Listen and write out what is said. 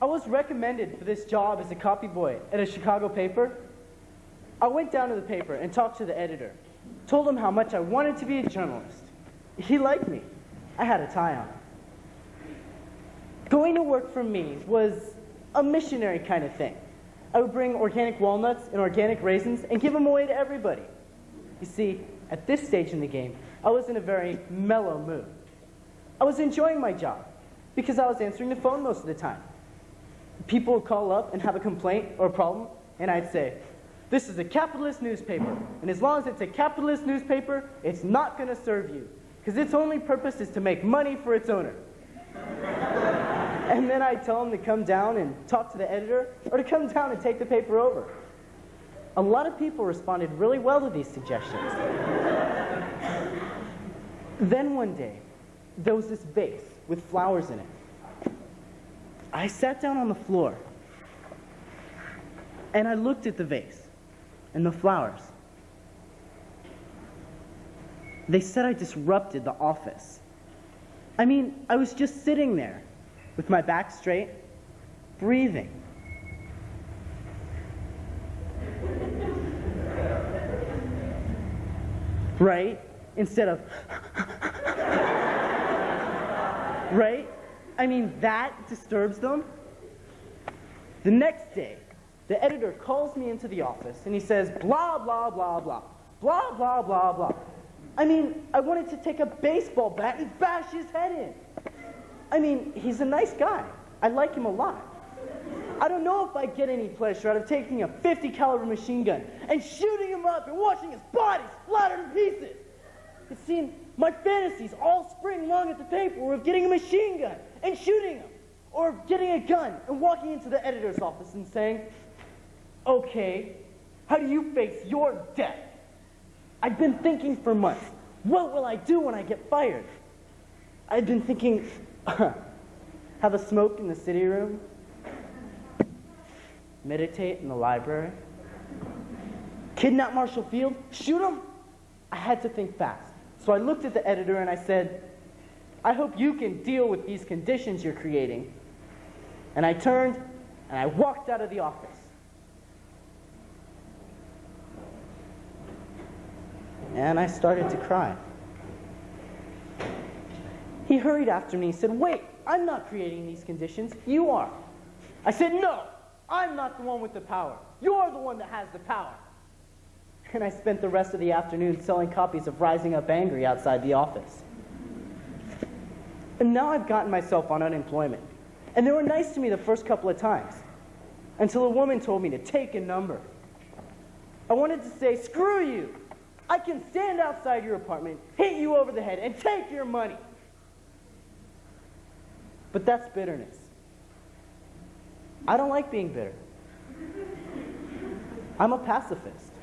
was recommended for this job as a copy boy at a Chicago paper. I went down to the paper and talked to the editor. Told him how much I wanted to be a journalist. He liked me. I had a tie on. Going to work for me was a missionary kind of thing. I would bring organic walnuts and organic raisins and give them away to everybody. You see, at this stage in the game, I was in a very mellow mood. I was enjoying my job because I was answering the phone most of the time. People would call up and have a complaint or a problem, and I'd say, "This is a capitalist newspaper, and as long as it's a capitalist newspaper, it's not going to serve you, because its only purpose is to make money for its owner." And then I'd tell them to come down and talk to the editor, or to come down and take the paper over. A lot of people responded really well to these suggestions. Then one day, there was this vase with flowers in it. I sat down on the floor, and I looked at the vase and the flowers. They said I disrupted the office. I mean, I was just sitting there with my back straight, breathing. Right? Instead of right? I mean, that disturbs them. The next day, the editor calls me into the office and he says, blah, blah, blah, blah, blah, blah, blah, blah. I mean, I wanted to take a baseball bat and bash his head in. I mean, he's a nice guy. I like him a lot. I don't know if I get any pleasure out of taking a .50 caliber machine gun and shooting him up and watching his body splattered to pieces. It seemed my fantasies all spring long at the paper were of getting a machine gun and shooting him, or getting a gun and walking into the editor's office and saying, "Okay, how do you face your death? I've been thinking for months, what will I do when I get fired? I've been thinking, have a smoke in the city room, meditate in the library, kidnap Marshall Field, shoot him?" I had to think fast. So I looked at the editor and I said, "I hope you can deal with these conditions you're creating." And I turned and I walked out of the office. And I started to cry. He hurried after me and said, "Wait, I'm not creating these conditions, you are." I said, "No, I'm not the one with the power. You're the one that has the power." And I spent the rest of the afternoon selling copies of Rising Up Angry outside the office. And now I've gotten myself on unemployment. And they were nice to me the first couple of times, until a woman told me to take a number. I wanted to say, "Screw you. I can stand outside your apartment, hit you over the head, and take your money." But that's bitterness. I don't like being bitter. I'm a pacifist.